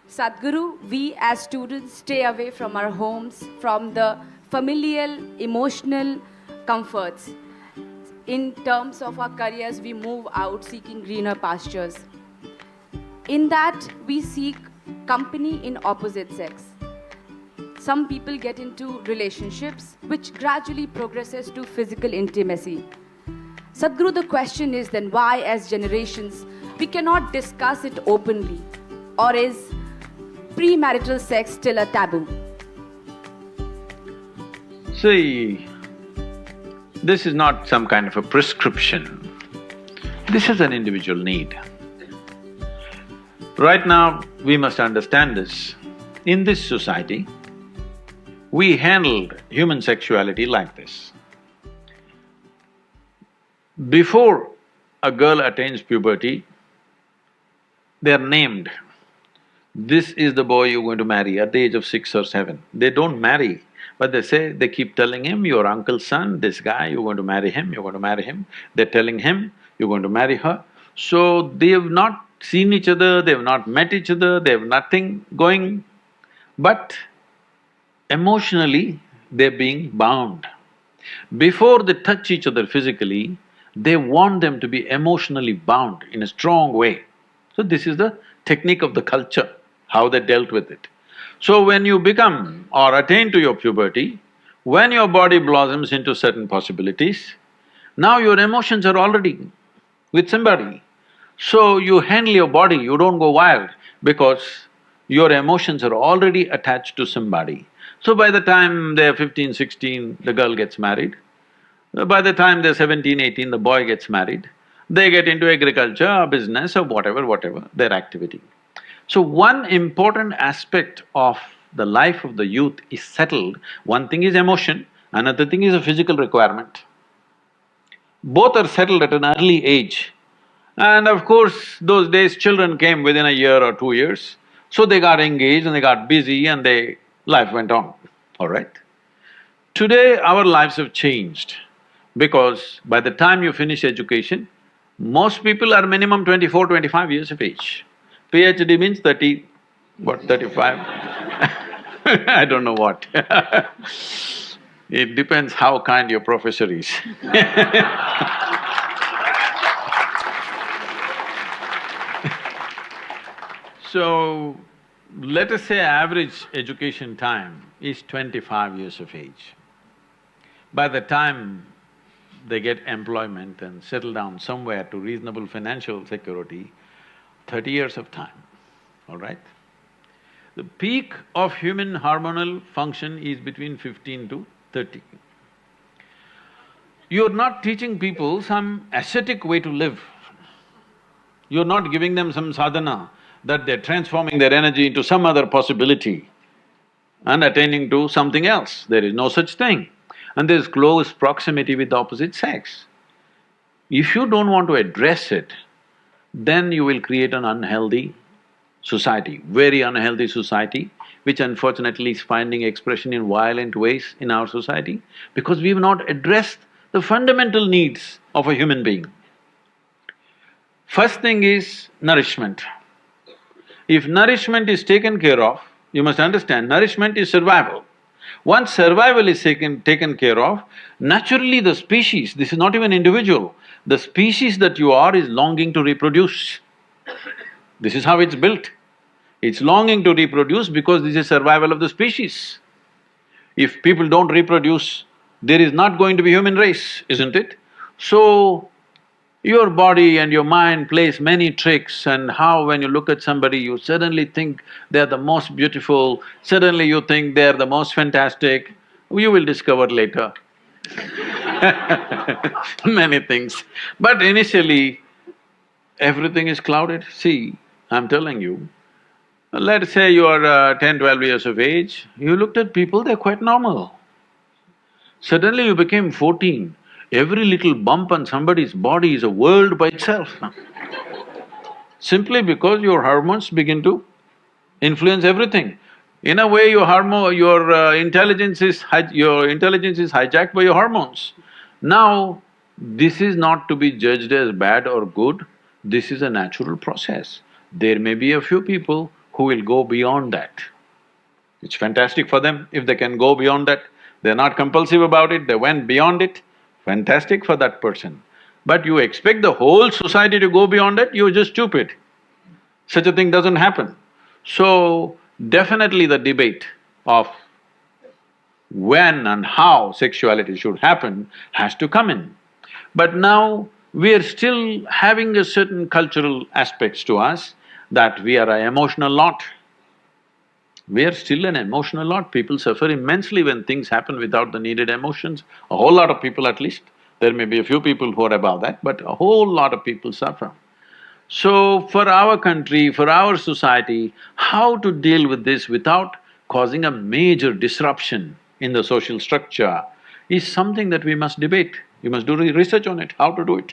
Sadhguru, we as students stay away from our homes, from the familial, emotional comforts. In terms of our careers, we move out seeking greener pastures. In that, we seek company in opposite sex. Some people get into relationships which gradually progresses to physical intimacy. Sadhguru, the question is then why, as generations, we cannot discuss it openly? Or is premarital sex still a taboo? See, this is not some kind of a prescription. This is an individual need. Right now, we must understand this. In this society, we handled human sexuality like this. Before a girl attains puberty, they are named. This is the boy you're going to marry at the age of 6 or 7. They don't marry, but they keep telling him, your uncle's son, this guy, you're going to marry him, you're going to marry him. They're telling him, you're going to marry her. So they have not seen each other, they have not met each other, they have nothing going, but emotionally they're being bound. Before they touch each other physically, they want them to be emotionally bound in a strong way. So this is the technique of the culture, how they dealt with it. So when you become or attain to your puberty, when your body blossoms into certain possibilities, now your emotions are already with somebody. So you handle your body, you don't go wild because your emotions are already attached to somebody. So by the time they're 15, 16, the girl gets married. By the time they're 17, 18, the boy gets married. They get into agriculture or business or whatever, their activity. So one important aspect of the life of the youth is settled. One thing is emotion, another thing is a physical requirement. Both are settled at an early age. And of course, those days children came within a year or 2 years, so they got engaged and they got busy and life went on, all right? Today, our lives have changed because by the time you finish education, most people are minimum 24, 25 years of age. PhD means 30, what, 35? I don't know what It depends how kind your professor is So, let us say average education time is 25 years of age. By the time they get employment and settle down somewhere to reasonable financial security, 30 years of time, all right? The peak of human hormonal function is between 15 to 30. You're not teaching people some ascetic way to live. You're not giving them some sadhana that they're transforming their energy into some other possibility and attaining to something else. There is no such thing. And there's close proximity with the opposite sex. If you don't want to address it, then you will create an unhealthy society, very unhealthy society, which unfortunately is finding expression in violent ways in our society because we've not addressed the fundamental needs of a human being. First thing is nourishment. If nourishment is taken care of, you must understand, nourishment is survival. Once survival is taken care of, naturally the species, this is not even individual, the species that you are is longing to reproduce. This is how it's built. It's longing to reproduce because this is survival of the species. If people don't reproduce, there is not going to be human race, isn't it? So, your body and your mind plays many tricks and how when you look at somebody, you suddenly think they're the most beautiful, suddenly you think they're the most fantastic, you will discover later many things. But initially, everything is clouded. See, I'm telling you, let's say you are 10, 12 years of age, you looked at people, they're quite normal. Suddenly you became 14, every little bump on somebody's body is a world by itself simply because your hormones begin to influence everything. In a way, your intelligence is hijacked by your hormones. Now, this is not to be judged as bad or good, this is a natural process. There may be a few people who will go beyond that. It's fantastic for them if they can go beyond that. They're not compulsive about it, they went beyond it, fantastic for that person. But you expect the whole society to go beyond it, you're just stupid. Such a thing doesn't happen. So, definitely the debate of when and how sexuality should happen has to come in. But now, we are still having a certain cultural aspects to us that we are an emotional lot. We are still an emotional lot. People suffer immensely when things happen without the needed emotions. A whole lot of people at least. There may be a few people who are above that, but a whole lot of people suffer. So, for our country, for our society, how to deal with this without causing a major disruption in the social structure is something that we must debate. We must do research on it, how to do it.